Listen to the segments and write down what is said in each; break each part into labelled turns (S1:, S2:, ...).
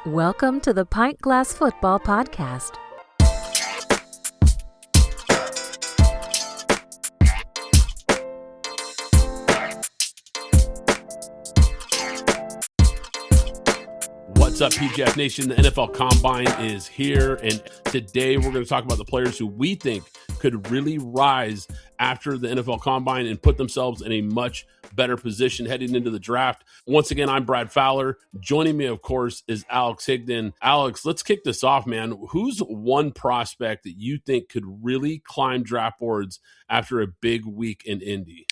S1: Welcome to the Pint Glass Football Podcast.
S2: What's up, PGF Nation? The NFL Combine is here, and today we're going to talk about the players who we think could really rise after the NFL Combine and put themselves in a much better position heading into the draft. Once again, I'm Brad Fowler. Joining me, of course, is Alex Higdon. Alex, let's kick this off, man. Who's one prospect that you think could really climb draft boards after a big week in Indy?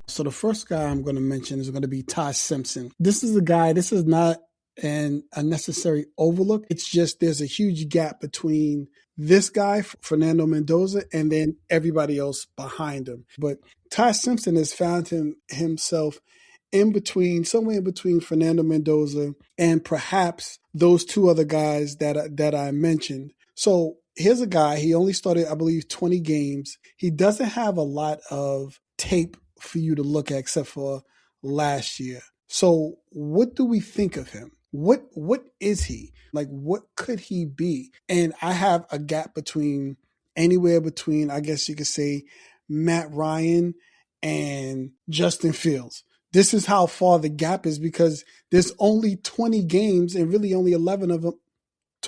S3: So the first guy I'm going to mention is going to be Ty Simpson. This is a guy, this is not a necessary overlook. It's just there's a huge gap between this guy, Fernando Mendoza, and then everybody else behind him. But Ty Simpson has found himself in between, somewhere in between Fernando Mendoza and perhaps those two other guys that I mentioned. So here's a guy, he only started, I believe, 20 games. He doesn't have a lot of tape for you to look at except for last year. So what do we think of him? What is he? Like, what could he be? And I have a gap anywhere between, I guess you could say, Matt Ryan and Justin Fields. This is how far the gap is because there's only 20 games and really only 12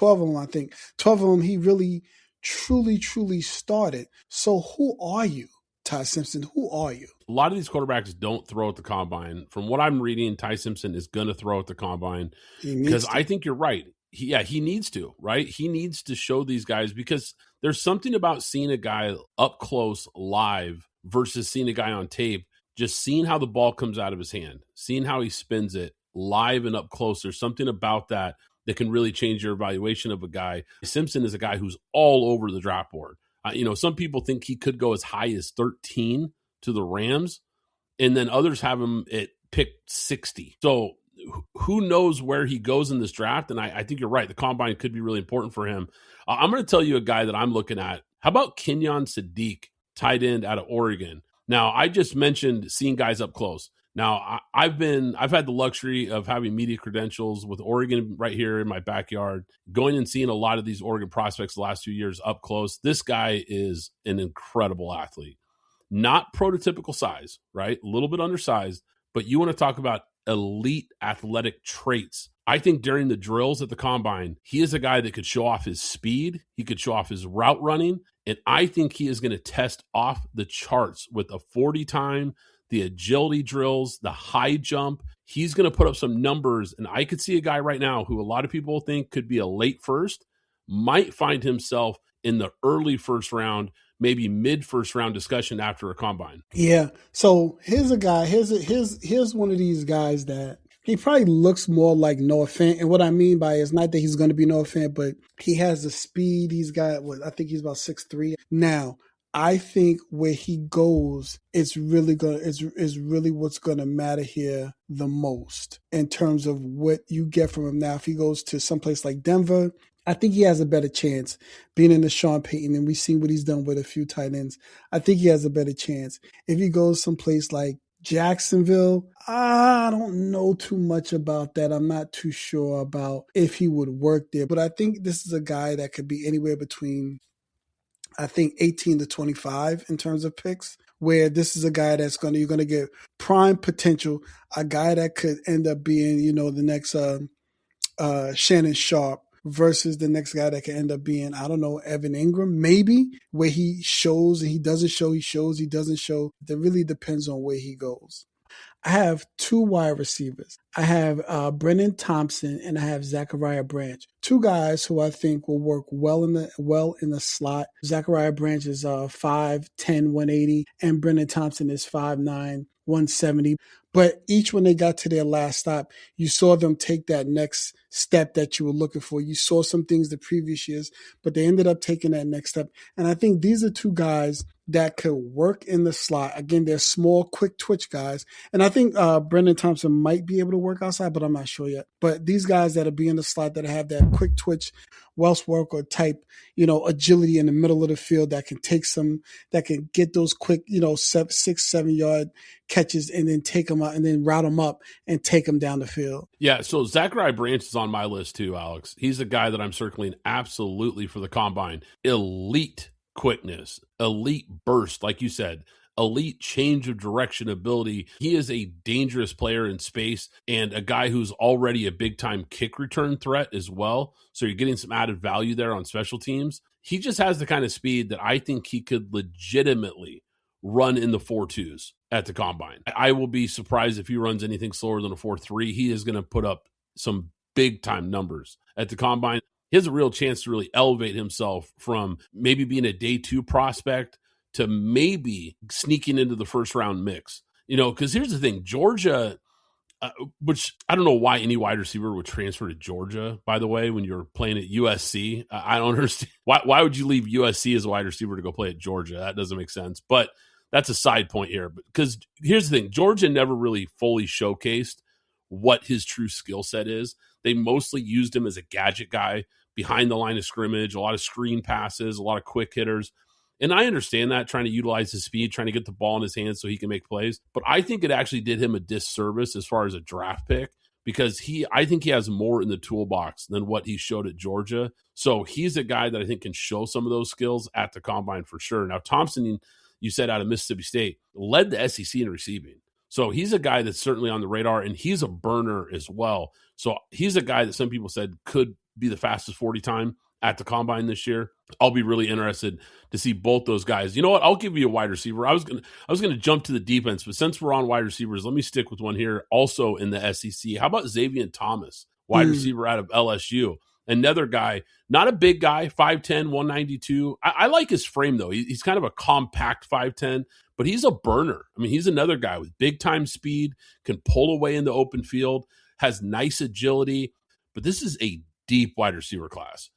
S3: of them, I think. 12 of them he really, truly started. So who are you, Ty Simpson? Who are you?
S2: A lot of these quarterbacks don't throw at the combine. From what I'm reading, Ty Simpson is going to throw at the combine because I think you're right. He needs to, right? He needs to show these guys because there's something about seeing a guy up close live versus seeing a guy on tape, just seeing how the ball comes out of his hand, seeing how he spins it live and up close. There's something about that can really change your evaluation of a guy. Simpson is a guy who's all over the draft board. Some people think he could go as high as 13 to the Rams, and then others have him at pick 60. So who knows where he goes in this draft? And I think you're right. The combine could be really important for him. I'm going to tell you a guy that I'm looking at. How about Kenyon Sadiq, tight end out of Oregon? Now, I just mentioned seeing guys up close. Now, I've had the luxury of having media credentials with Oregon right here in my backyard, going and seeing a lot of these Oregon prospects the last few years up close. This guy is an incredible athlete. Not prototypical size, right? A little bit undersized, but you want to talk about elite athletic traits. I think during the drills at the combine, he is a guy that could show off his speed. He could show off his route running. And I think he is going to test off the charts with a 40 time, the agility drills, the high jump. He's going to put up some numbers. And I could see a guy right now who a lot of people think could be a late first, might find himself in the early first round, maybe mid first round discussion after a combine.
S3: Yeah. So here's a guy, here's one of these guys that he probably looks more like Noah Fant. And what I mean by it is not that he's going to be Noah Fant, but he has the speed. He's got, I think he's about 6'3". Now, I think where he goes is really what's going to matter here the most in terms of what you get from him. Now, if he goes to someplace like Denver, I think he has a better chance being in the Sean Payton, and we've seen what he's done with a few tight ends. I think he has a better chance. If he goes someplace like Jacksonville, I don't know too much about that. I'm not too sure about if he would work there, but I think this is a guy that could be anywhere between, I think, 18 to 25 in terms of picks, where this is a guy that's you're going to get prime potential, a guy that could end up being, the next Shannon Sharp versus the next guy that can end up being, I don't know, Evan Ingram, maybe, where he shows and he doesn't show, he shows, he doesn't show. That really depends on where he goes. I have two wide receivers. I have Brennan Thompson and I have Zachariah Branch. Two guys who I think will work well in the slot. Zachariah Branch is 5'10", 180, and Brennan Thompson is 5'9", 170. But each when they got to their last stop, you saw them take that next step that you were looking for. You saw some things the previous years, but they ended up taking that next step. And I think these are two guys that could work in the slot. Again, they're small, quick twitch guys. And I think Brendan Thompson might be able to work outside, but I'm not sure yet. But these guys that'll be in the slot that have that quick twitch, Welsh worker type, agility in the middle of the field that can get those quick, 6-7 yard catches and then take them them out and then route them up and take them down the field.
S2: Yeah, so Zachariah Branch is on my list too, Alex. He's a guy that I'm circling absolutely for the combine. Elite quickness, elite burst, like you said, elite change of direction ability. He is a dangerous player in space and a guy who's already a big-time kick return threat as well. So you're getting some added value there on special teams. He just has the kind of speed that I think he could legitimately run in the 4.2s at the combine. I will be surprised if he runs anything slower than a 4.3. He is going to put up some big-time numbers at the combine. He has a real chance to really elevate himself from maybe being a day 2 prospect to maybe sneaking into the first round mix. Because here's the thing, Georgia, which I don't know why any wide receiver would transfer to Georgia, by the way, when you're playing at USC. I don't understand. Why would you leave USC as a wide receiver to go play at Georgia? That doesn't make sense. But that's a side point here. Because here's the thing, Georgia never really fully showcased what his true skill set is. They mostly used him as a gadget guy behind the line of scrimmage, a lot of screen passes, a lot of quick hitters. And I understand that, trying to utilize his speed, trying to get the ball in his hands so he can make plays. But I think it actually did him a disservice as far as a draft pick, because I think he has more in the toolbox than what he showed at Georgia. So he's a guy that I think can show some of those skills at the combine for sure. Now, Thompson, you said out of Mississippi State, led the SEC in receiving. So he's a guy that's certainly on the radar, and he's a burner as well. So he's a guy that some people said could be the fastest 40 time at the combine this year. I'll be really interested to see both those guys. You know what? I'll give you a wide receiver. I was gonna jump to the defense, but since we're on wide receivers, let me stick with one here also in the SEC. How about Zavion Thomas, wide receiver out of LSU? Another guy, not a big guy, 5'10", 192. I like his frame, though. He's kind of a compact 5'10", but he's a burner. I mean, he's another guy with big-time speed, can pull away in the open field, has nice agility, but this is a deep wide receiver class.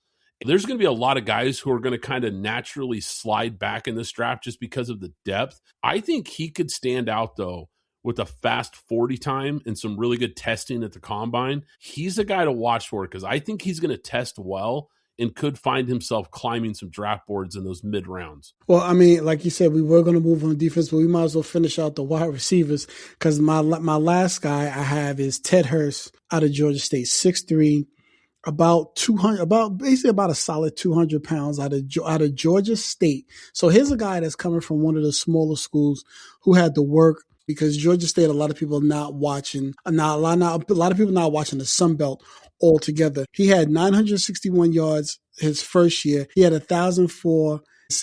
S2: There's going to be a lot of guys who are going to kind of naturally slide back in this draft just because of the depth. I think he could stand out, though, with a fast 40 time and some really good testing at the combine. He's a guy to watch for because I think he's going to test well and could find himself climbing some draft boards in those mid rounds.
S3: Well, I mean, like you said, we were going to move on defense, but we might as well finish out the wide receivers because my last guy I have is Ted Hurst out of Georgia State, 6'3", about a solid 200 pounds out of Georgia State. So here's a guy that's coming from one of the smaller schools who had to work, because Georgia State, a lot of people not watching, a lot of people not watching the Sun Belt altogether. He had 961 yards his first year. He had 1,004 his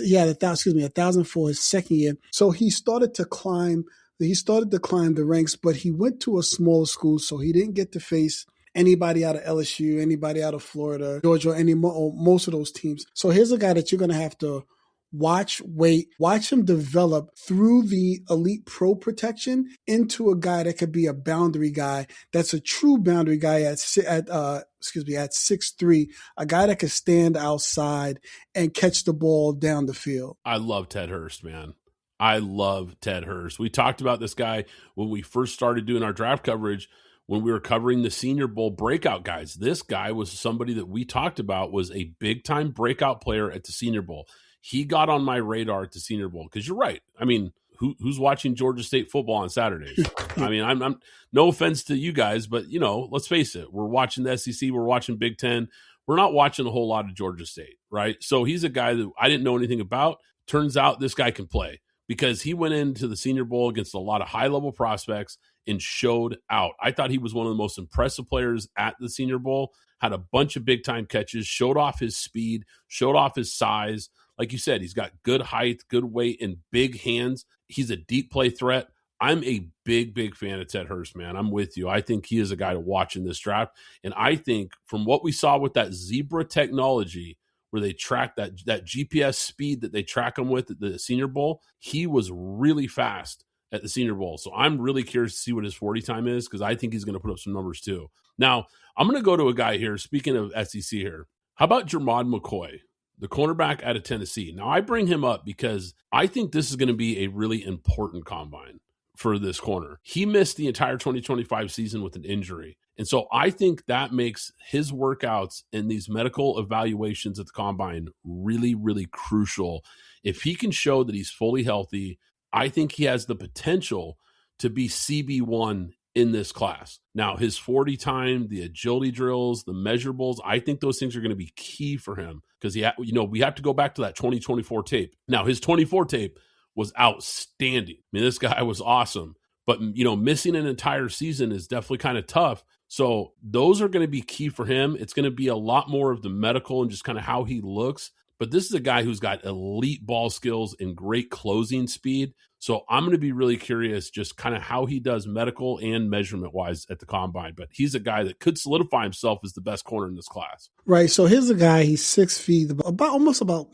S3: second year. So he started to climb the ranks, but he went to a smaller school, so he didn't get to face anybody out of LSU, anybody out of Florida, Georgia, or most of those teams. So here's a guy that you're going to have to watch him develop through the elite pro protection into a guy that could be a boundary guy. That's a true boundary guy at 6'3", a guy that could stand outside and catch the ball down the field.
S2: I love Ted Hurst, man. I love Ted Hurst. We talked about this guy when we first started doing our draft coverage, when we were covering the Senior Bowl breakout guys. This guy was somebody that we talked about was a big-time breakout player at the Senior Bowl. He got on my radar at the Senior Bowl because you're right. I mean, who's watching Georgia State football on Saturdays? I mean, I'm no offense to you guys, but, let's face it. We're watching the SEC. We're watching Big Ten. We're not watching a whole lot of Georgia State, right? So he's a guy that I didn't know anything about. Turns out this guy can play because he went into the Senior Bowl against a lot of high-level prospects and showed out. I thought he was one of the most impressive players at the Senior Bowl, had a bunch of big-time catches, showed off his speed, showed off his size. Like you said, he's got good height, good weight, and big hands. He's a deep play threat. I'm a big, big fan of Ted Hurst, man. I'm with you. I think he is a guy to watch in this draft. And I think from what we saw with that Zebra technology, where they track that GPS speed that they track him with at the Senior Bowl, he was really fast at the Senior Bowl. So I'm really curious to see what his 40 time is because I think he's going to put up some numbers too. Now, I'm going to go to a guy here, speaking of SEC here. How about Jermod McCoy, the cornerback out of Tennessee? Now, I bring him up because I think this is going to be a really important combine for this corner. He missed the entire 2025 season with an injury. And so I think that makes his workouts and these medical evaluations at the combine really, really crucial. If he can show that he's fully healthy, I think he has the potential to be CB1 in this class. Now, his 40 time, the agility drills, the measurables, I think those things are going to be key for him because we have to go back to that 2024 tape. Now, his 24 tape was outstanding. I mean, this guy was awesome, but missing an entire season is definitely kind of tough. So those are going to be key for him. It's going to be a lot more of the medical and just kind of how he looks. But this is a guy who's got elite ball skills and great closing speed. So I'm going to be really curious just kind of how he does medical and measurement-wise at the combine. But he's a guy that could solidify himself as the best corner in this class.
S3: Right. So here's a guy, he's 6 feet,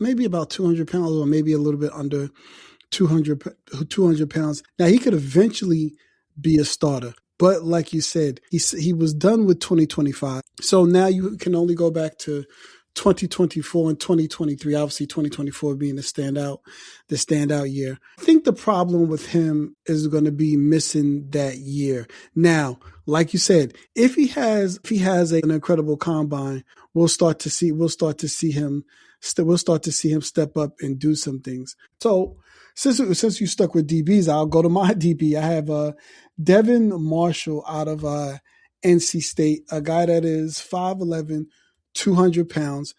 S3: maybe about 200 pounds or maybe a little bit under 200 pounds. Now, he could eventually be a starter. But like you said, he was done with 2025. So now you can only go back to 2024 and 2023, obviously 2024 being the standout year. I think the problem with him is going to be missing that year. Now, like you said, if he has an incredible combine, we'll start to see him step up and do some things. So since you stuck with DBs, I'll go to my DB. I have Devin Marshall out of NC State, a guy that is 5'11", 200 pounds.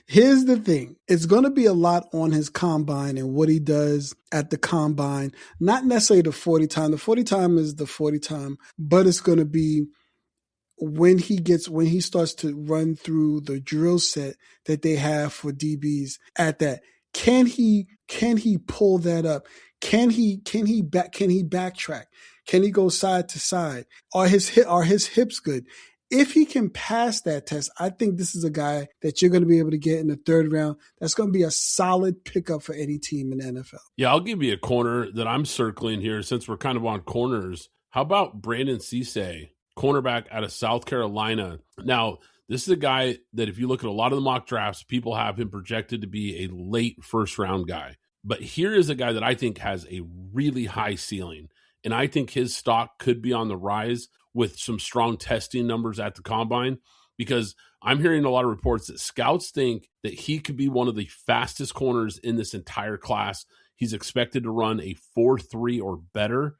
S3: Here's the thing. It's going to be a lot on his combine and what he does at the combine. Not necessarily the 40 time. The 40 time is the 40 time, but it's going to be when he starts to run through the drill set that they have for DBs at that. Can he pull that up? Can he backtrack? Can he go side to side? Are his hips good? If he can pass that test, I think this is a guy that you're going to be able to get in the third round. That's going to be a solid pickup for any team in the NFL.
S2: Yeah, I'll give you a corner that I'm circling here since we're kind of on corners. How about Brandon Cisse, cornerback out of South Carolina? Now, this is a guy that if you look at a lot of the mock drafts, people have him projected to be a late first-round guy. But here is a guy that I think has a really high ceiling, and I think his stock could be on the rise with some strong testing numbers at the combine, because I'm hearing a lot of reports that scouts think that he could be one of the fastest corners in this entire class. He's expected to run a 4.3 or better.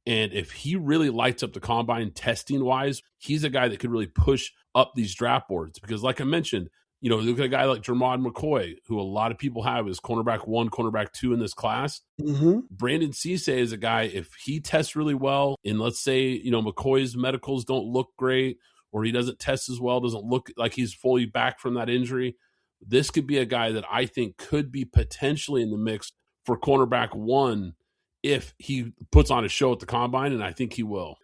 S2: And if he really lights up the combine testing-wise, he's a guy that could really push up these draft boards. Because like I mentioned, look at a guy like Jermod McCoy, who a lot of people have as cornerback 1, cornerback 2 in this class.
S3: Mm-hmm.
S2: Brandon Cisse is a guy, if he tests really well, and let's say, McCoy's medicals don't look great, or he doesn't test as well, doesn't look like he's fully back from that injury, this could be a guy that I think could be potentially in the mix for cornerback 1 if he puts on a show at the combine, and I think he will.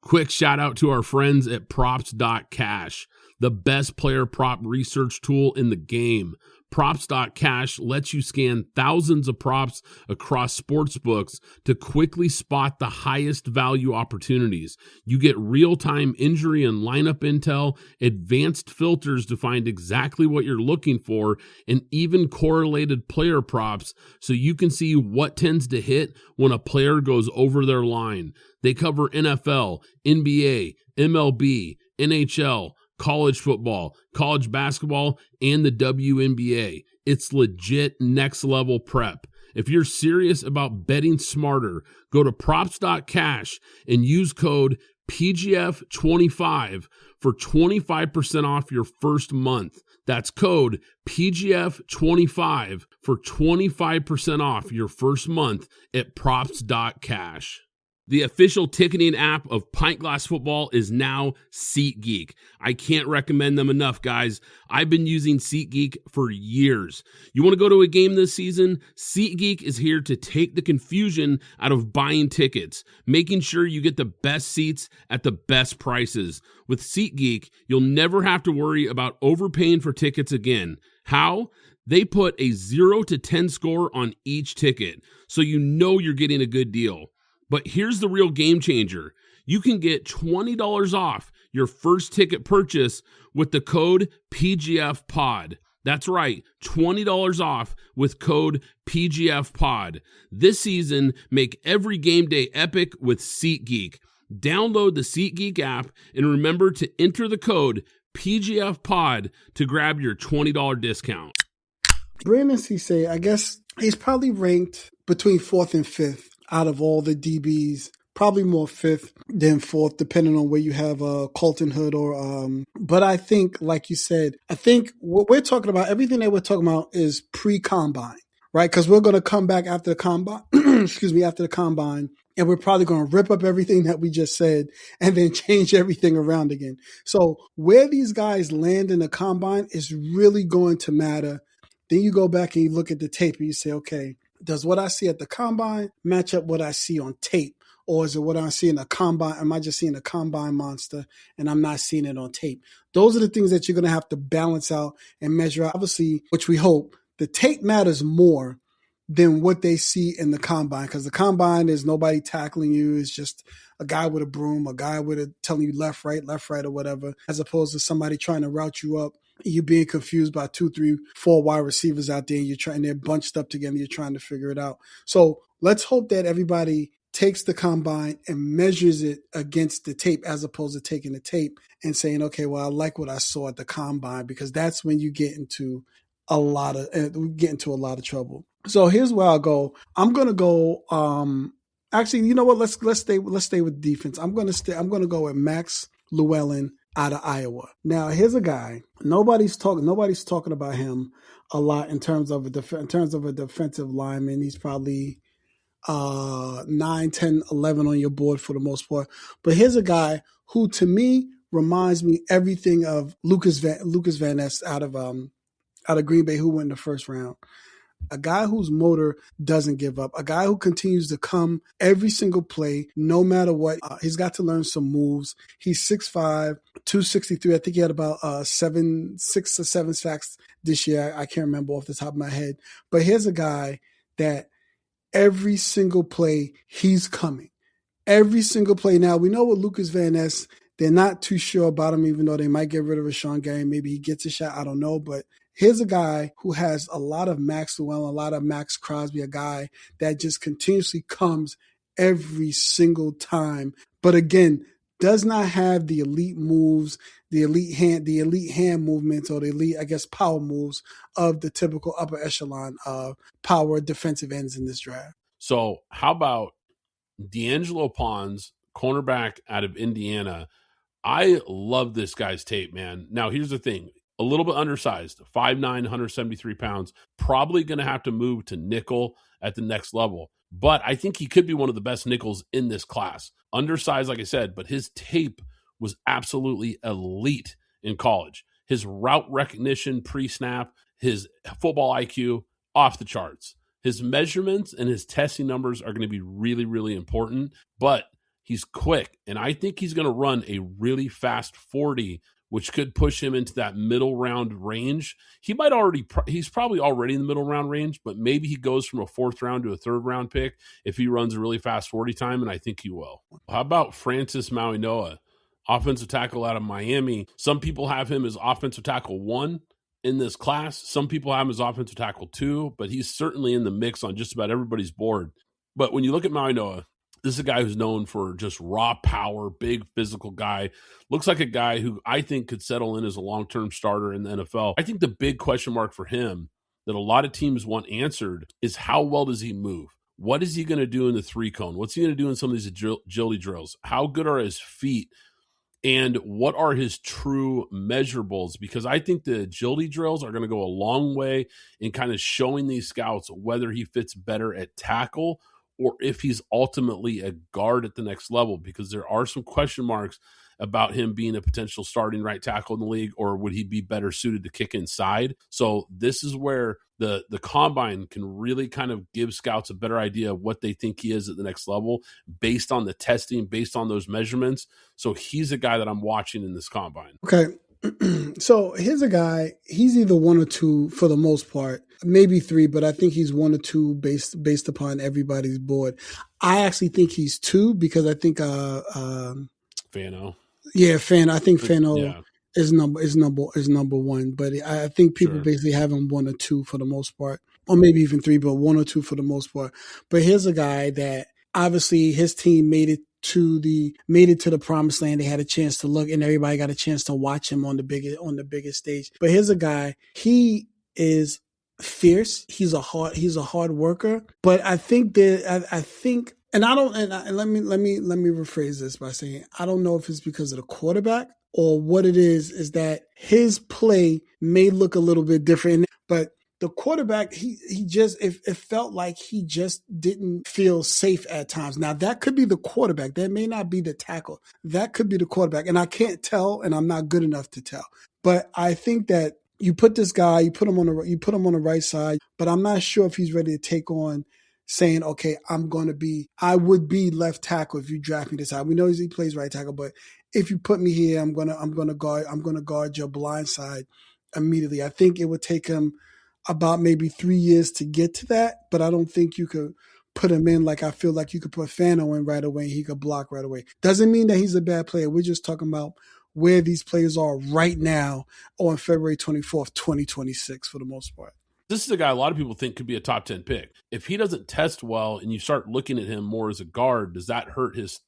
S2: Quick shout out to our friends at props.cash, the best player prop research tool in the game. Props.cash lets you scan thousands of props across sports books to quickly spot the highest value opportunities. You get real-time injury and lineup intel, advanced filters to find exactly what you're looking for, and even correlated player props so you can see what tends to hit when a player goes over their line. They cover NFL, NBA, MLB, NHL, college football, college basketball, and the WNBA. It's legit next level prep. If you're serious about betting smarter, go to props.cash and use code PGF25 for 25% off your first month. That's code PGF25 for 25% off your first month at props.cash. The official ticketing app of Pint Glass Football is now SeatGeek. I can't recommend them enough, guys. I've been using SeatGeek for years. You want to go to a game this season? SeatGeek is here to take the confusion out of buying tickets, making sure you get the best seats at the best prices. With SeatGeek, you'll never have to worry about overpaying for tickets again. How? They put a 0 to 10 score on each ticket, so you know you're getting a good deal. But here's the real game changer. You can get $20 off your first ticket purchase with the code PGFPOD. That's right, $20 off with code PGFPOD. This season, make every game day epic with SeatGeek. Download the SeatGeek app and remember to enter the code PGFPOD to grab your $20 discount.
S3: Brandon Cisse, I guess he's probably ranked between 4th and 5th out of all the DBs. Probably more fifth than fourth, depending on where you have Colton Hood or. But I think, like you said, I think what we're talking about, everything that we're talking about is pre-combine, right? Because we're going to come back after the combine. After the combine, and we're probably going to rip up everything that we just said and then change everything around again. So where these guys land in the combine is really going to matter. Then you go back and you look at the tape and you say, okay, does what I see at the combine match up what I see on tape? Or is it what I see in the combine? Am I just seeing a combine monster and I'm not seeing it on tape? Those are the things that you're going to have to balance out and measure out. Obviously, which we hope, the tape matters more than what they see in the combine, because the combine is nobody tackling you. It's just a guy with a broom, a guy telling you left, right, or whatever, as opposed to somebody trying to route you up. You being confused by 2, 3, 4 wide receivers out there. They're bunched up together. You're trying to figure it out. So let's hope that everybody takes the combine and measures it against the tape, as opposed to taking the tape and saying, okay, well, I like what I saw at the combine, because that's when you get into a lot of trouble. So here's where I'll go. I'm going to go. Actually, you know what? Let's stay with defense. I'm going to go with Max Llewellyn out of Iowa. Now, here's a guy. Nobody's talking about him a lot in terms of a defensive lineman. He's probably 9, 10, 11 on your board for the most part. But here's a guy who, to me, reminds me everything of Lucas Van Ness out of Green Bay, who went in the first round. A guy whose motor doesn't give up. A guy who continues to come every single play, no matter what. He's got to learn some moves. He's 6'5", 263. I think he had about 6 or 7 sacks this year. I can't remember off the top of my head. But here's a guy that every single play, he's coming. Every single play. Now, we know with Lucas Van Ness, they're not too sure about him, even though they might get rid of Rashawn Gary. Maybe he gets a shot. I don't know. But here's a guy who has a lot of Max Llewellyn, a lot of Max Crosby, a guy that just continuously comes every single time. But again, does not have the elite moves, the elite hand movements, or the elite, I guess, power moves of the typical upper echelon of power defensive ends in this draft.
S2: So how about D'Angelo Pons, cornerback out of Indiana? I love this guy's tape, man. Now, here's the thing. A little bit undersized, 5'9", 173 pounds, probably going to have to move to nickel at the next level. But I think he could be one of the best nickels in this class. Undersized, like I said, but his tape was absolutely elite in college. His route recognition pre-snap, his football IQ, off the charts. His measurements and his testing numbers are going to be really, really important, but he's quick, and I think he's going to run a really fast 40, which could push him into that middle round range. He's probably already in the middle round range, but maybe he goes from a 4th round to a 3rd round pick if he runs a really fast 40 time, and I think he will. How about Francis Mauigoa, offensive tackle out of Miami? Some people have him as offensive tackle 1 in this class. Some people have him as offensive tackle 2, but he's certainly in the mix on just about everybody's board. But when you look at Mauigoa, this is a guy who's known for just raw power, big physical guy. Looks like a guy who I think could settle in as a long-term starter in the NFL. I think the big question mark for him that a lot of teams want answered is how well does he move? What is he going to do in the 3-cone? What's he going to do in some of these agility drills? How good are his feet? And what are his true measurables? Because I think the agility drills are going to go a long way in kind of showing these scouts whether he fits better at tackle or if he's ultimately a guard at the next level, because there are some question marks about him being a potential starting right tackle in the league, or would he be better suited to kick inside? So this is where the combine can really kind of give scouts a better idea of what they think he is at the next level based on the testing, based on those measurements. So he's a guy that I'm watching in this combine.
S3: Okay. So here's a guy, he's either 1 or 2 for the most part, maybe 3, but I think he's 1 or 2 based upon everybody's board. I actually think he's 2 because I think
S2: Fano.
S3: Yeah, I think Fano is number 1, but I think people basically have him 1 or 2 for the most part, or maybe even 3, but 1 or 2 for the most part. But here's a guy that obviously his team made it to the promised land. They had a chance to look, and everybody got a chance to watch him on the biggest stage. But here's a guy, he is fierce. He's a hard worker. But I think And I don't. And let me rephrase this by saying I don't know if it's because of the quarterback or what it is that his play may look a little bit different, but the quarterback, he just, it felt like he just didn't feel safe at times. Now, that could be the quarterback. That may not be the tackle. That could be the quarterback. And I can't tell, and I'm not good enough to tell. But I think that you put this guy, you put him on the right side, but I'm not sure if he's ready to take on saying, okay, I would be left tackle if you draft me this high. We know he plays right tackle, but if you put me here, I'm gonna guard your blind side immediately. I think it would take him about maybe 3 years to get to that, but I don't think you could put him in like I feel like you could put Fano in right away. He could block right away. Doesn't mean that he's a bad player. We're just talking about where these players are right now on February 24th, 2026 for the most part.
S2: This is a guy a lot of people think could be a top 10 pick. If he doesn't test well and you start looking at him more as a guard, does that hurt his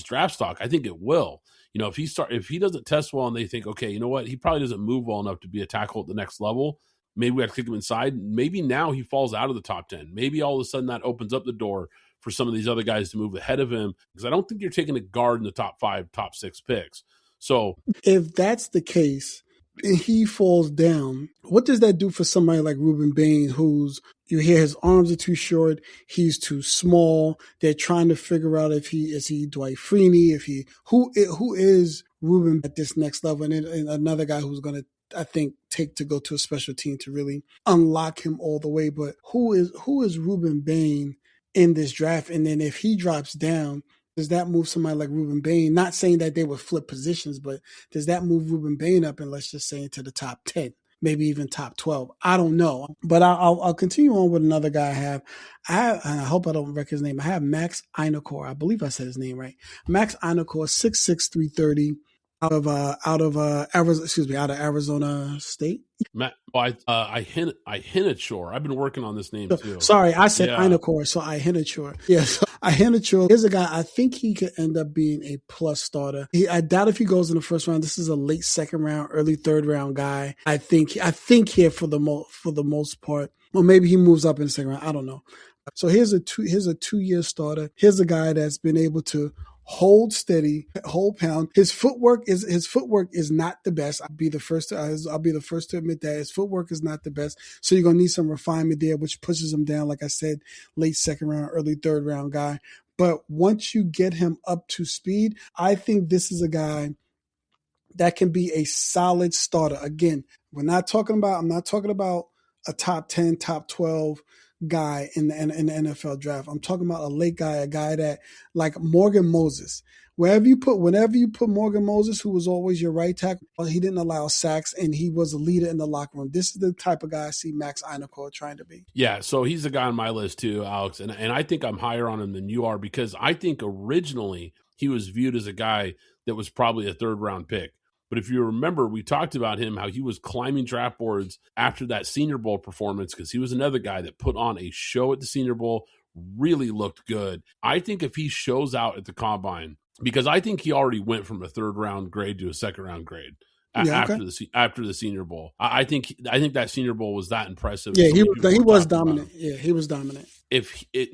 S2: draft stock? I think it will. If he doesn't test well and they think, okay, you know what, he probably doesn't move well enough to be a tackle at the next level, maybe we have to kick him inside. Maybe now he falls out of the top 10. Maybe all of a sudden that opens up the door for some of these other guys to move ahead of him, because I don't think you're taking a guard in the top 5, top 6 picks. So
S3: if that's the case and he falls down, what does that do for somebody like Ruben Bain, who's, you hear his arms are too short, he's too small. They're trying to figure out if is he Dwight Freeney, who is Ruben at this next level, and another guy who's going to, I think, take to go to a special team to really unlock him all the way. But who is Ruben Bain in this draft? And then if he drops down, does that move somebody like Ruben Bain? Not saying that they would flip positions, but does that move Ruben Bain up, and let's just say into the top 10, maybe even top 12? I don't know. But I'll continue on with another guy I have. And I hope I don't wreck his name. I have Max Einokor. I believe I said his name right. Max Einokor, 6'6", 330. Out of Arizona State.
S2: Ihenachor. I've been working on this name too.
S3: Sorry, I said Einokor, so Ihenachor. Yeah, so Ihenachor is a guy, I think he could end up being a plus starter. I doubt if he goes in the first round. This is a late second round, early third round guy. I think here for the most part. Or maybe he moves up in the second round. I don't know. So here's a 2-year starter. Here's a guy that's been able to hold steady, hold pound. His footwork is not the best. I'll be the first to admit that his footwork is not the best. So you're gonna need some refinement there, which pushes him down, like I said, late second round, early third round guy. But once you get him up to speed, I think this is a guy that can be a solid starter. Again, I'm not talking about a top 10, top 12 guy in the NFL draft. I'm talking about a late guy, a guy that, like Morgan Moses. Whenever you put Morgan Moses, who was always your right tackle, he didn't allow sacks, and he was a leader in the locker room. This is the type of guy I see Max Einokor trying to be.
S2: Yeah, so he's the guy on my list too, Alex, and I think I'm higher on him than you are, because I think originally he was viewed as a guy that was probably a third-round pick. But if you remember, we talked about him, how he was climbing draft boards after that Senior Bowl performance, because he was another guy that put on a show at the Senior Bowl, really looked good. I think if he shows out at the Combine, because I think he already went from a third-round grade to a second-round grade after the Senior Bowl. I think that Senior Bowl was that impressive.
S3: Yeah, he was dominant. Yeah, he was dominant.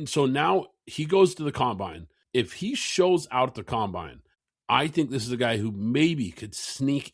S2: So now he goes to the Combine. If he shows out at the Combine, I think this is a guy who maybe could sneak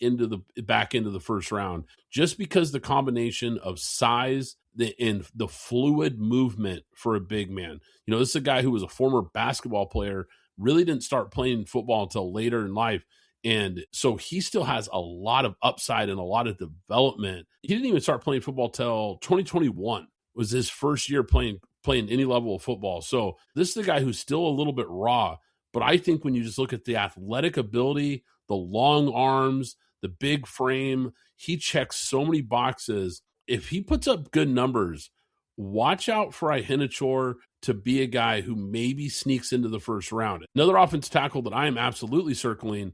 S2: back into the first round, just because the combination of size and the fluid movement for a big man. This is a guy who was a former basketball player, really didn't start playing football until later in life. And so he still has a lot of upside and a lot of development. He didn't even start playing football till 2021 was his first year playing any level of football. So this is a guy who's still a little bit raw. But I think when you just look at the athletic ability, the long arms, the big frame, he checks so many boxes. If he puts up good numbers, watch out for Ihenachor to be a guy who maybe sneaks into the first round. Another offensive tackle that I am absolutely circling,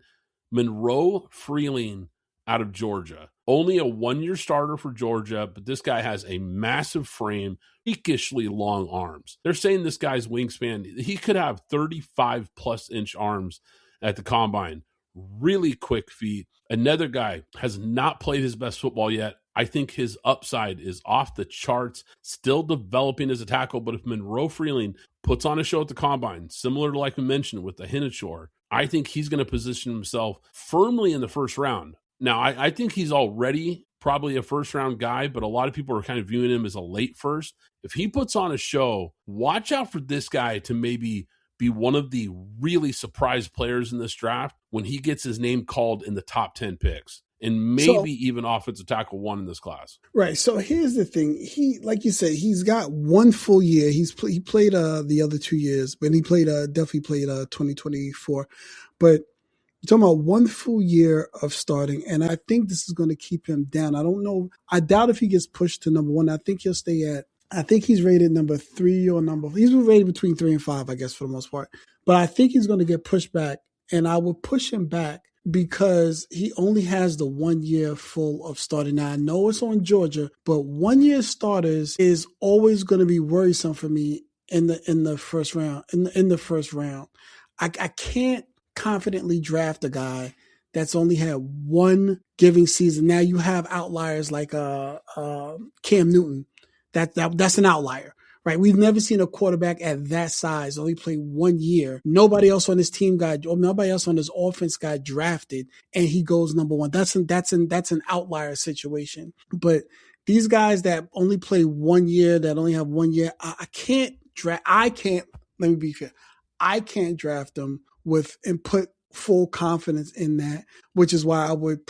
S2: Monroe Freeling out of Georgia. Only a 1-year starter for Georgia, but this guy has a massive frame, freakishly long arms. They're saying this guy's wingspan, he could have 35-plus inch arms at the Combine. Really quick feet. Another guy has not played his best football yet. I think his upside is off the charts, still developing as a tackle. But if Monroe Freeling puts on a show at the combine, similar to like we mentioned with the Hinachor, I think he's going to position himself firmly in the first round. Now, I think he's already probably a first-round guy, but a lot of people are kind of viewing him as a late first. If he puts on a show, watch out for this guy to maybe be one of the really surprise players in this draft when he gets his name called in the top 10 picks. And maybe even offensive tackle 1 in this class.
S3: Right. So here's the thing. He, like you said, he's got 1 full year. He played the other 2 years, but he played definitely played 2024. But you're talking about 1 full year of starting, and I think this is going to keep him down. I don't know. I doubt if he gets pushed to number 1. I think he'll stay at. I think he's rated number 3 or he's rated between 3 and 5, I guess, for the most part. But I think he's going to get pushed back, and I would push him back because he only has the 1 year full of starting. Now, I know it's on Georgia, but 1 year starters is always going to be worrisome for me in the first round. In the first round, I can't confidently draft a guy that's only had 1 giving season. Now you have outliers like Cam Newton. That's an outlier. Right, we've never seen a quarterback at that size only play 1 year. Nobody else on his team nobody else on his offense got drafted, and he goes number 1. That's an outlier situation. But these guys that only play 1 year, that only have 1 year, I can't draft. Let me be fair. I can't draft them and put full confidence in that, which is why I would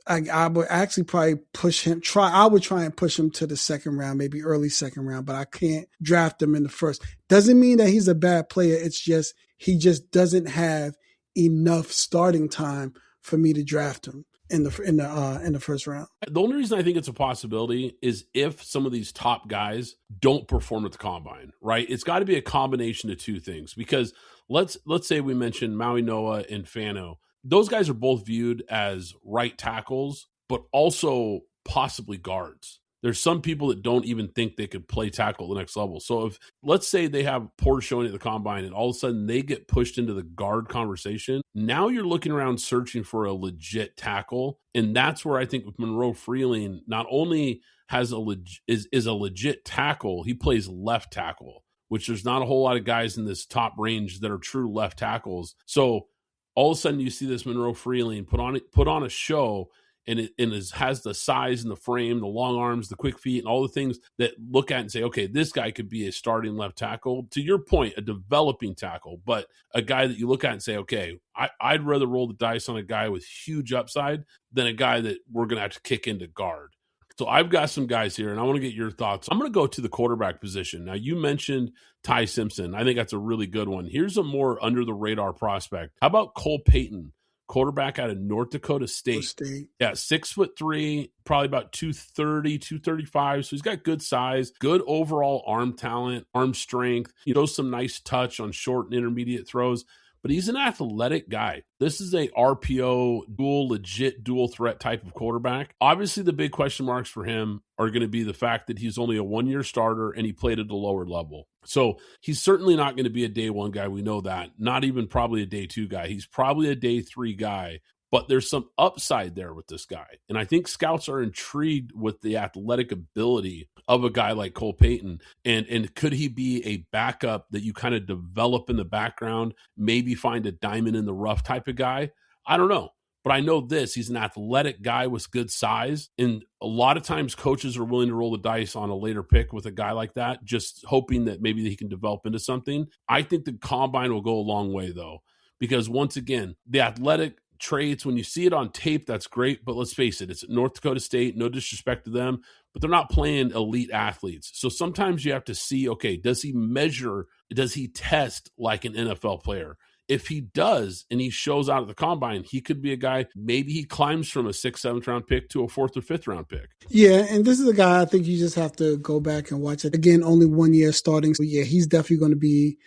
S3: actually probably push him. I would try and push him to the second round, maybe early second round, but I can't draft him in the first. Doesn't mean that he's a bad player. It's just, he just doesn't have enough starting time for me to draft him in the first round.
S2: The only reason I think it's a possibility is if some of these top guys don't perform at the combine, right? It's got to be a combination of 2 things, because let's say we mentioned Mauigoa and Fano. Those guys are both viewed as right tackles, but also possibly guards. There's some people that don't even think they could play tackle at the next level. So if, let's say they have poor showing at the combine and all of a sudden they get pushed into the guard conversation, now you're looking around searching for a legit tackle. And that's where I think with Monroe Freeling, not only is a legit tackle, he plays left tackle, which there's not a whole lot of guys in this top range that are true left tackles. So all of a sudden you see this Monroe Freeling put on a show, and it has the size and the frame, the long arms, the quick feet, and all the things that look at and say, okay, this guy could be a starting left tackle. To your point, a developing tackle, but a guy that you look at and say, okay, I'd rather roll the dice on a guy with huge upside than a guy that we're going to have to kick into guard. So I've got some guys here, and I want to get your thoughts. I'm going to go to the quarterback position. Now, you mentioned Ty Simpson. I think that's a really good one. Here's a more under-the-radar prospect. How about Cole Payton, quarterback out of North Dakota State? Yeah, 6'3", probably about 230, 235. So he's got good size, good overall arm talent, arm strength. He does some nice touch on short and intermediate throws. But he's an athletic guy. This is a RPO, legit dual threat type of quarterback. Obviously, the big question marks for him are going to be the fact that he's only a 1-year starter and he played at a lower level. So he's certainly not going to be a day 1 guy. We know that. Not even probably a day 2 guy. He's probably a day 3 guy. But there's some upside there with this guy. And I think scouts are intrigued with the athletic ability of a guy like Cole Payton. And could he be a backup that you kind of develop in the background, maybe find a diamond in the rough type of guy? I don't know. But I know this, he's an athletic guy with good size. And a lot of times coaches are willing to roll the dice on a later pick with a guy like that, just hoping that maybe he can develop into something. I think the combine will go a long way, though, because once again, the athletic traits, when you see it on tape, that's great. But let's face it, it's North Dakota State, no disrespect to them, but they're not playing elite athletes. So sometimes you have to see, okay, does he test like an NFL player? If he does, and he shows out at the combine, he could be a guy, maybe he climbs from a 6th, 7th round pick to a 4th or 5th round pick.
S3: Yeah, and this is a guy I think you just have to go back and watch it. Again, only 1 year starting. So yeah, he's definitely going to be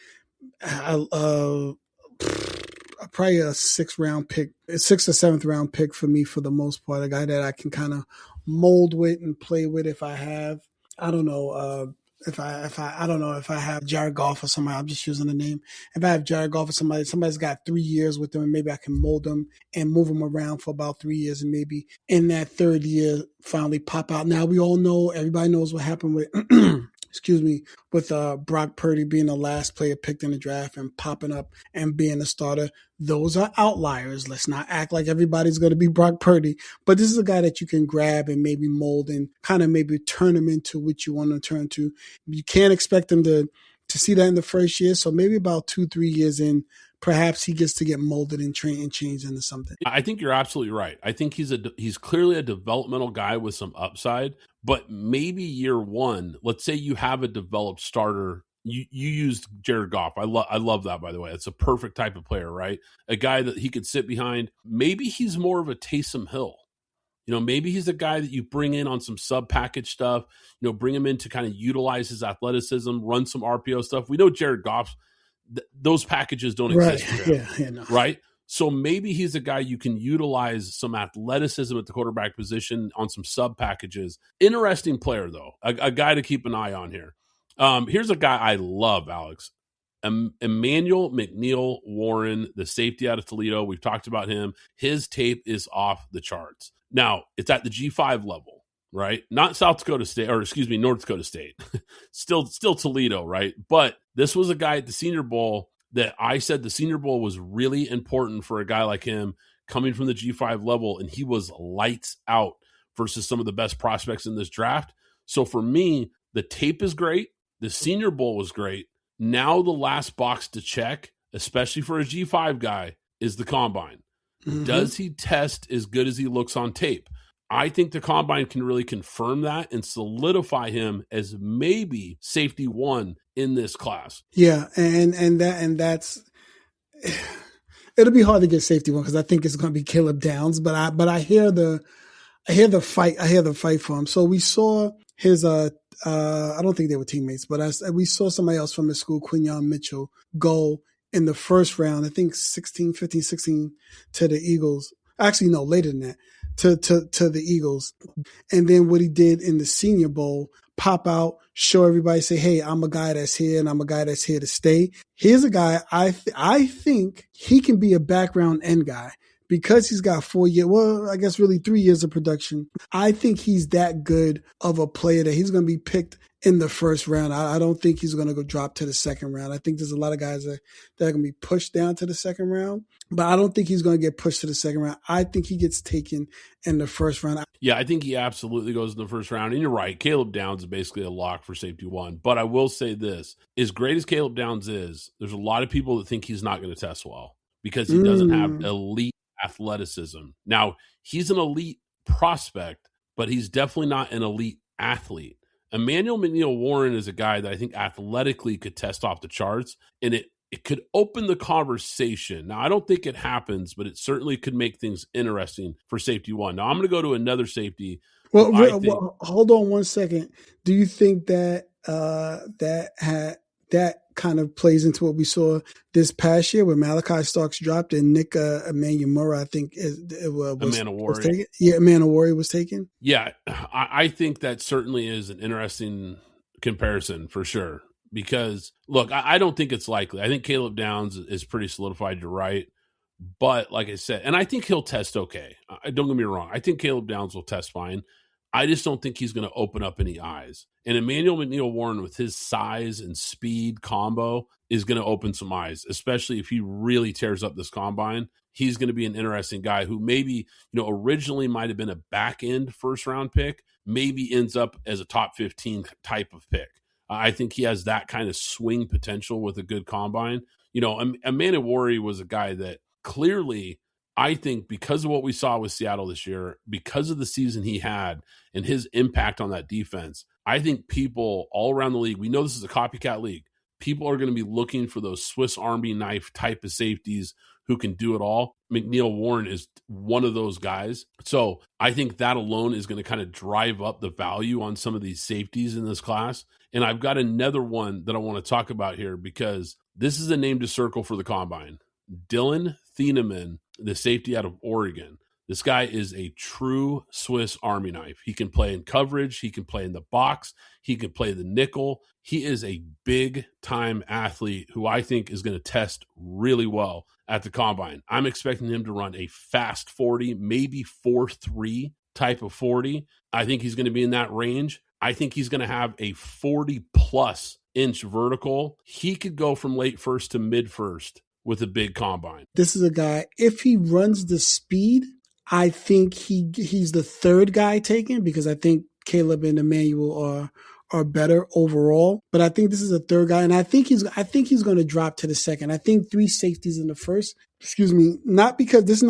S3: probably a 6th round pick, a 6th or 7th round pick for me for the most part. A guy that I can kind of mold with and play with if I have, I don't know, I don't know if I have Jared Goff or somebody, I'm just using the name. If I have Jared Goff or somebody's got 3 years with them, and maybe I can mold them and move them around for about 3 years, and maybe in that third year finally pop out. Now we all know, everybody knows what happened with excuse me, with Brock Purdy being the last player picked in the draft and popping up and being a starter. Those are outliers. Let's not act like everybody's going to be Brock Purdy. But this is a guy that you can grab and maybe mold and kind of maybe turn him into what you want to turn to. You can't expect him to see that in the first year. So maybe about 2-3 years in, perhaps he gets to get molded and trained and changed into something.
S2: I think you're absolutely right. I think he's clearly a developmental guy with some upside, but maybe year one, let's say you have a developed starter. You used Jared Goff. I love that, by the way. It's a perfect type of player, right? A guy that he could sit behind. Maybe he's more of a Taysom Hill. Maybe he's a guy that you bring in on some sub package stuff, bring him in to kind of utilize his athleticism, run some RPO stuff. We know Jared Goff's, those packages don't exist for him,
S3: no.
S2: Right? So maybe he's a guy you can utilize some athleticism at the quarterback position on some sub packages. Interesting player, though, a guy to keep an eye on here. Here's a guy I love, Alex. Emmanuel McNeil-Warren, the safety out of Toledo. We've talked about him. His tape is off the charts. Now, it's at the G5 level, right? Not North Dakota State. Still Toledo, right? But this was a guy at the Senior Bowl that I said the Senior Bowl was really important for a guy like him coming from the G5 level, and he was lights out versus some of the best prospects in this draft. So for me, the tape is great. The Senior Bowl was great. Now the last box to check, especially for a G5 guy, is the combine. Mm-hmm. Does he test as good as he looks on tape? I think the combine can really confirm that and solidify him as maybe safety one in this class.
S3: Yeah, and that's it'll be hard to get safety one because I think it's going to be Caleb Downs. But I hear the fight for him. So we saw his I don't think they were teammates, but we saw somebody else from his school, Kenyon Mitchell, go in the first round, I think 16 to the Eagles. Actually, no, later than that, to the Eagles. And then what he did in the Senior Bowl, pop out, show everybody, say, hey, I'm a guy that's here and I'm a guy that's here to stay. Here's a guy I think he can be a background end guy. Because he's got 4 years, well, I guess really 3 years of production. I think he's that good of a player that he's going to be picked in the first round. I don't think he's going to go drop to the second round. I think there's a lot of guys that are going to be pushed down to the second round, but I don't think he's going to get pushed to the second round. I think he gets taken in the first round.
S2: Yeah, I think he absolutely goes in the first round. And you're right, Caleb Downs is basically a lock for safety one. But I will say this, as great as Caleb Downs is, there's a lot of people that think he's not going to test well because he doesn't have elite athleticism. Now, he's an elite prospect, but he's definitely not an elite athlete. Emmanuel McNeil-Warren is a guy that I think athletically could test off the charts, and it could open the conversation. Now, I don't think it happens, but it certainly could make things interesting for safety one. Now, I'm going to go to another safety.
S3: Well, hold on one second. Do you think that that kind of plays into what we saw this past year where Malachi Starks dropped and Nick Emmanuel, I think was taken? Yeah, Emmanuel was taken.
S2: Yeah, I think that certainly is an interesting comparison for sure. Because, look, I don't think it's likely. I think Caleb Downs is pretty solidified, you're right. But like I said, and I think he'll test okay. Don't get me wrong. I think Caleb Downs will test fine. I just don't think he's going to open up any eyes. And Emmanuel McNeil-Warren with his size and speed combo is going to open some eyes, especially if he really tears up this combine. He's going to be an interesting guy who maybe, originally might have been a back-end first-round pick, maybe ends up as a top 15 type of pick. I think he has that kind of swing potential with a good combine. Emmanuel was a guy that clearly, I think because of what we saw with Seattle this year, because of the season he had and his impact on that defense, I think people all around the league, we know this is a copycat league. People are going to be looking for those Swiss Army knife type of safeties who can do it all. McNeil-Warren is one of those guys. So I think that alone is going to kind of drive up the value on some of these safeties in this class. And I've got another one that I want to talk about here because this is a name to circle for the combine. Dillon Thieneman, the safety out of Oregon. This guy is a true Swiss Army knife. He can play in coverage. He can play in the box. He can play the nickel. He is a big-time athlete who I think is going to test really well at the combine. I'm expecting him to run a fast 40, maybe 4.3 type of 40. I think he's going to be in that range. I think he's going to have a 40-plus inch vertical. He could go from late first to mid first with a big combine.
S3: This is a guy, if he runs the speed, I think he's the third guy taken, because I think Caleb and Emmanuel are better overall. But I think this is a third guy, and I think he's going to drop to the second. I think 3 safeties in the first. Excuse me, not because he's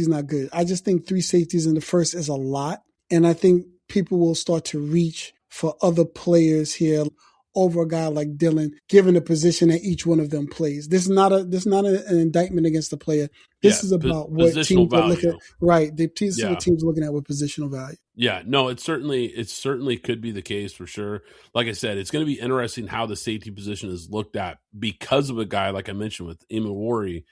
S3: not good. I just think 3 safeties in the first is a lot, and I think people will start to reach for other players here over a guy like Dillon, given the position that each one of them plays. This is not an indictment against the player. This is about what teams are looking at. Right. Teams are looking at with positional value.
S2: Yeah, no, it certainly could be the case for sure. Like I said, it's going to be interesting how the safety position is looked at because of a guy, like I mentioned, with Imawari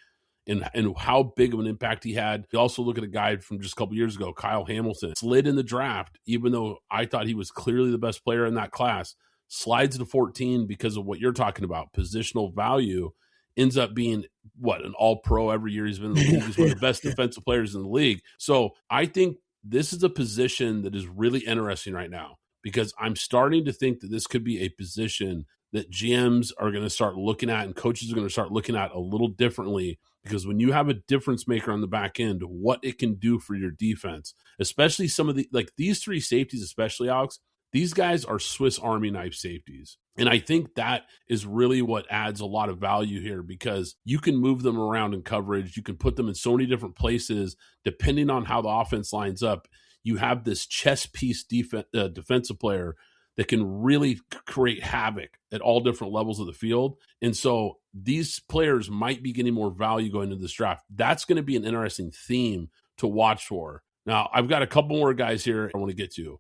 S2: and how big of an impact he had. You also look at a guy from just a couple years ago, Kyle Hamilton, slid in the draft, even though I thought he was clearly the best player in that class. Slides to 14 because of what you're talking about. Positional value ends up being, an all-pro every year he's been in the league. He's one of the best defensive players in the league. So I think this is a position that is really interesting right now, because I'm starting to think that this could be a position that GMs are going to start looking at and coaches are going to start looking at a little differently, because when you have a difference maker on the back end, what it can do for your defense, especially some of these 3 safeties, especially Alex, these guys are Swiss Army knife safeties. And I think that is really what adds a lot of value here, because you can move them around in coverage. You can put them in so many different places depending on how the offense lines up. You have this chess piece defensive player that can really create havoc at all different levels of the field. And so these players might be getting more value going into this draft. That's going to be an interesting theme to watch for. Now, I've got a couple more guys here I want to get to.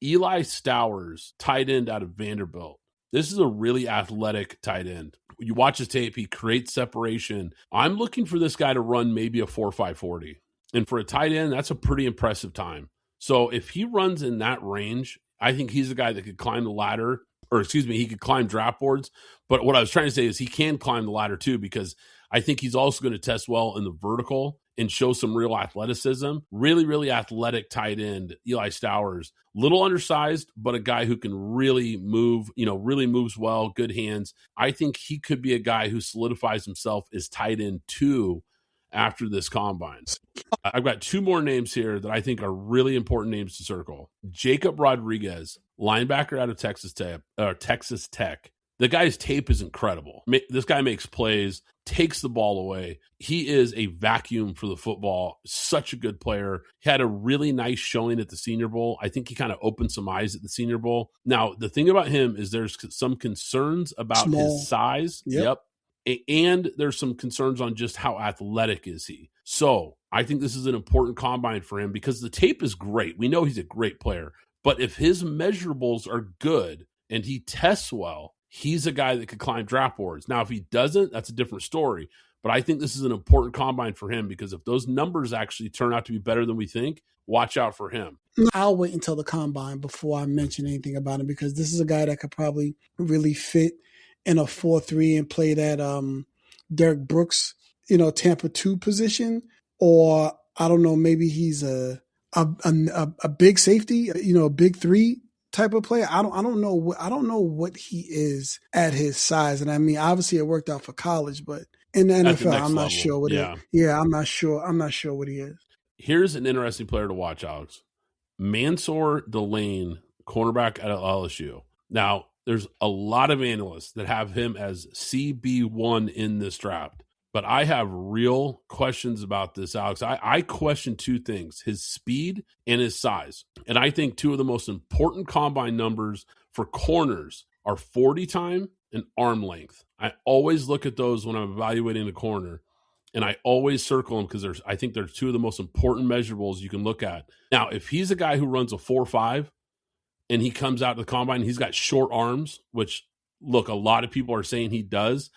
S2: Eli Stowers, tight end out of Vanderbilt. This is a really athletic tight end. You watch his tape, he creates separation. I'm looking for this guy to run maybe a 4.5 40. And for a tight end, that's a pretty impressive time. So if he runs in that range, I think he's a guy that could climb the ladder, he could climb draft boards. But what I was trying to say is he can climb the ladder too, because I think he's also going to test well in the vertical and show some real athleticism. Really, really athletic tight end, Eli Stowers. Little undersized, but a guy who can really move, really moves well, good hands. I think he could be a guy who solidifies himself as tight end 2 after this combine. I've got 2 more names here that I think are really important names to circle. Jacob Rodriguez, linebacker out of Texas Tech. The guy's tape is incredible. This guy makes plays, takes the ball away. He is a vacuum for the football. Such a good player. He had a really nice showing at the Senior Bowl. I think he kind of opened some eyes at the Senior Bowl. Now, the thing about him is there's some concerns about his size. Yep. And there's some concerns on just how athletic is he. So I think this is an important combine for him, because the tape is great. We know he's a great player. But if his measurables are good and he tests well, he's a guy that could climb draft boards. Now, if he doesn't, that's a different story. But I think this is an important combine for him, because if those numbers actually turn out to be better than we think, watch out for him.
S3: I'll wait until the combine before I mention anything about him, because this is a guy that could probably really fit in a 4-3 and play that Derek Brooks, Tampa 2 position. Or I don't know, maybe he's a big safety, a big 3 type of player. I don't know what he is at his size. And I mean, obviously it worked out for college, but in the NFL, I'm not sure what I'm not sure what he is.
S2: Here's an interesting player to watch, Alex. Mansour Delane, cornerback at LSU. Now, there's a lot of analysts that have him as CB1 in this draft, but I have real questions about this, Alex. I question 2 things, his speed and his size. And I think 2 of the most important combine numbers for corners are 40 time and arm length. I always look at those when I'm evaluating a corner, and I always circle them because I think they're 2 of the most important measurables you can look at. Now, if he's a guy who runs a 4.5 and he comes out to the combine, he's got short arms, which, look, a lot of people are saying he does.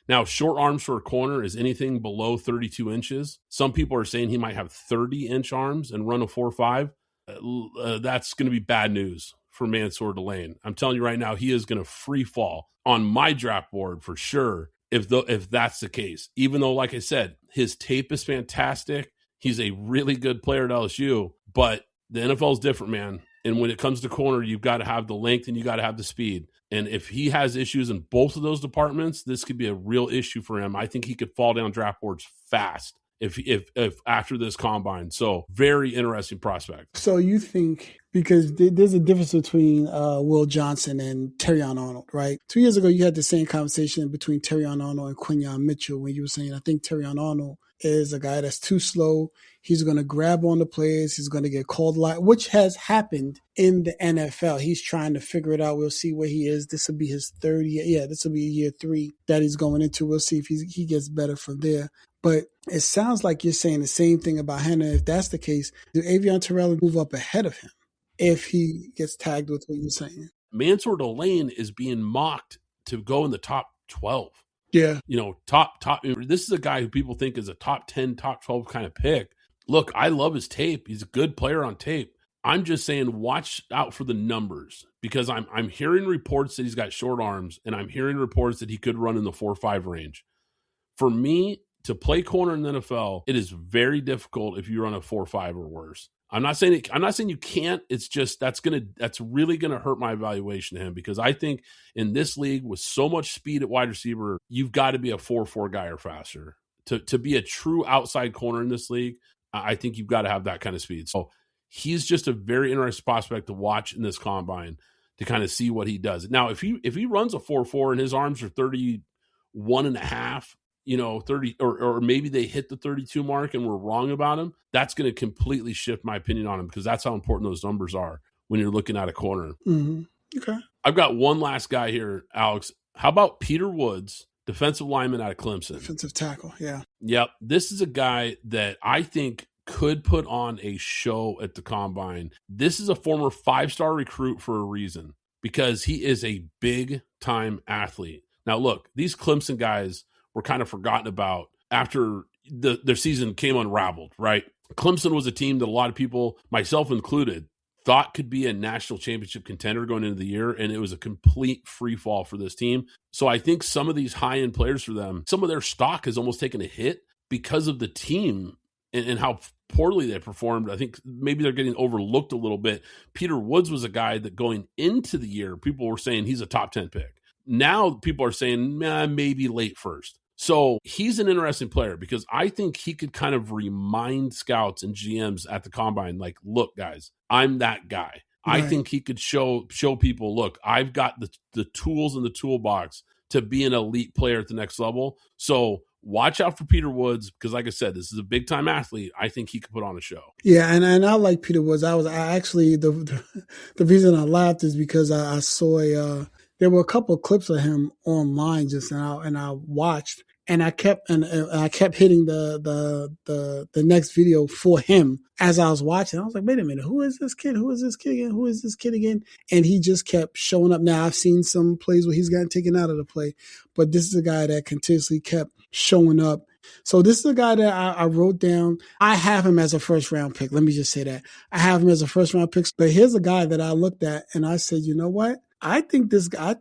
S2: Now, short arms for a corner is anything below 32 inches. Some people are saying he might have 30-inch arms and run a 4.5. That's going to be bad news for Mansour Delane. I'm telling you right now, he is going to free fall on my draft board for sure if that's the case. Even though, like I said, his tape is fantastic. He's a really good player at LSU, but the NFL is different, man. And when it comes to corner, you've got to have the length and you got to have the speed. And if he has issues in both of those departments, this could be a real issue for him. I think he could fall down draft boards fast if after this combine. So very interesting prospect.
S3: So you think, because there's a difference between Will Johnson and Terrion Arnold, right? 2 years ago, you had the same conversation between Terrion Arnold and Kenyon Mitchell when you were saying, I think Terrion Arnold is a guy that's too slow. He's going to grab on the players. He's going to get called a lot, which has happened in the NFL. He's trying to figure it out. We'll see where he is. This will be his third year. Yeah, this will be year 3 that he's going into. We'll see if he gets better from there. But it sounds like you're saying the same thing about Hannah. If that's the case, do Avion Terrell move up ahead of him if he gets tagged with what you're saying?
S2: Mansour Delane is being mocked to go in the top 12.
S3: Yeah.
S2: Top. This is a guy who people think is a top 10, top 12 kind of pick. Look, I love his tape. He's a good player on tape. I'm just saying watch out for the numbers because I'm hearing reports that he's got short arms and I'm hearing reports that he could run in the 4.5 range. For me, to play corner in the NFL, it is very difficult if you run a 4.5 or worse. I'm not saying you can't. It's just that's really gonna hurt my evaluation of him because I think in this league with so much speed at wide receiver, you've got to be a 4.4 guy or faster to be a true outside corner in this league. I think you've got to have that kind of speed. So he's just a very interesting prospect to watch in this combine to kind of see what he does. Now, if he runs a 4.4 and his arms are 31.5. 30 or maybe they hit the 32 mark and we're wrong about him, that's going to completely shift my opinion on him because that's how important those numbers are when you're looking at a corner.
S3: Mm-hmm. Okay.
S2: I've got one last guy here, Alex. How about Peter Woods, defensive lineman out of Clemson?
S3: Defensive tackle, yeah.
S2: Yep. This is a guy that I think could put on a show at the combine. This is a former 5-star recruit for a reason because he is a big-time athlete. Now, look, these Clemson guys were kind of forgotten about after their season came unraveled, right? Clemson was a team that a lot of people, myself included, thought could be a national championship contender going into the year, and it was a complete free fall for this team. So I think some of these high-end players for them, some of their stock has almost taken a hit because of the team and how poorly they performed. I think maybe they're getting overlooked a little bit. Peter Woods was a guy that going into the year, people were saying he's a top 10 pick. Now people are saying maybe late first. So he's an interesting player because I think he could kind of remind scouts and GMs at the combine, like, look, guys, I'm that guy. Right. I think he could show people, look, I've got the tools in the toolbox to be an elite player at the next level. So watch out for Peter Woods because, like I said, this is a big-time athlete. I think he could put on a show. I
S3: like Peter Woods. I actually the reason I laughed is because I saw there were a couple of clips of him online just now, and I watched. And I kept hitting the next video for him as I was watching. I was like, wait a minute, who is this kid? Who is this kid again? Who is this kid again? And he just kept showing up. Now I've seen some plays where he's gotten taken out of the play, but this is a guy that continuously kept showing up. So this is a guy that I wrote down. I have him as a first round pick. Let me just say that. I have him as a first round pick. But here's a guy that I looked at and I said, you know what? I think this guy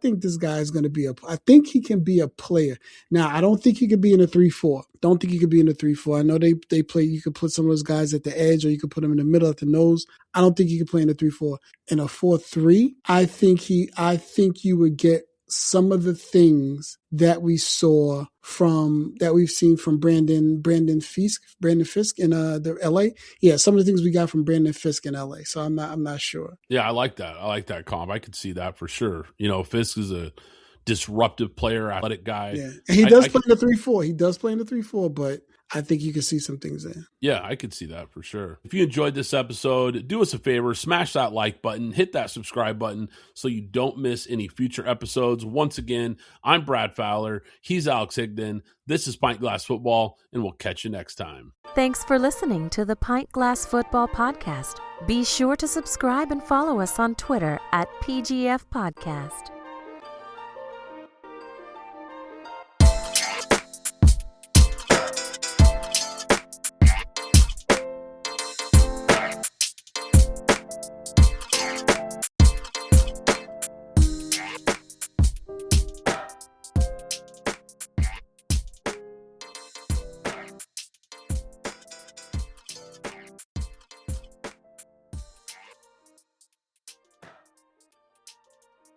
S3: is going to be I think he can be a player. Now, I don't think he could be in a 3-4. Don't think he could be in a 3-4. I know they play, you could put some of those guys at the edge or you could put them in the middle at the nose. I don't think he could play in a 3-4. In a 4-3, I think you would get some of the things that we've seen from Brandon Fisk in the LA. Yeah, some of the things we got from Brandon Fisk in LA. So I'm not sure.
S2: Yeah, I like that. I like that comp. I could see that for sure. Fisk is a disruptive player, athletic guy.
S3: Yeah, and he does play in the 3-4. He does play in the 3-4, but I think you can see some things there.
S2: Yeah, I could see that for sure. If you enjoyed this episode, do us a favor, smash that like button, hit that subscribe button so you don't miss any future episodes. Once again, I'm Brad Fowler. He's Alex Higdon. This is Pint Glass Football, and we'll catch you next time.
S1: Thanks for listening to the Pint Glass Football Podcast. Be sure to subscribe and follow us on Twitter at PGF Podcast.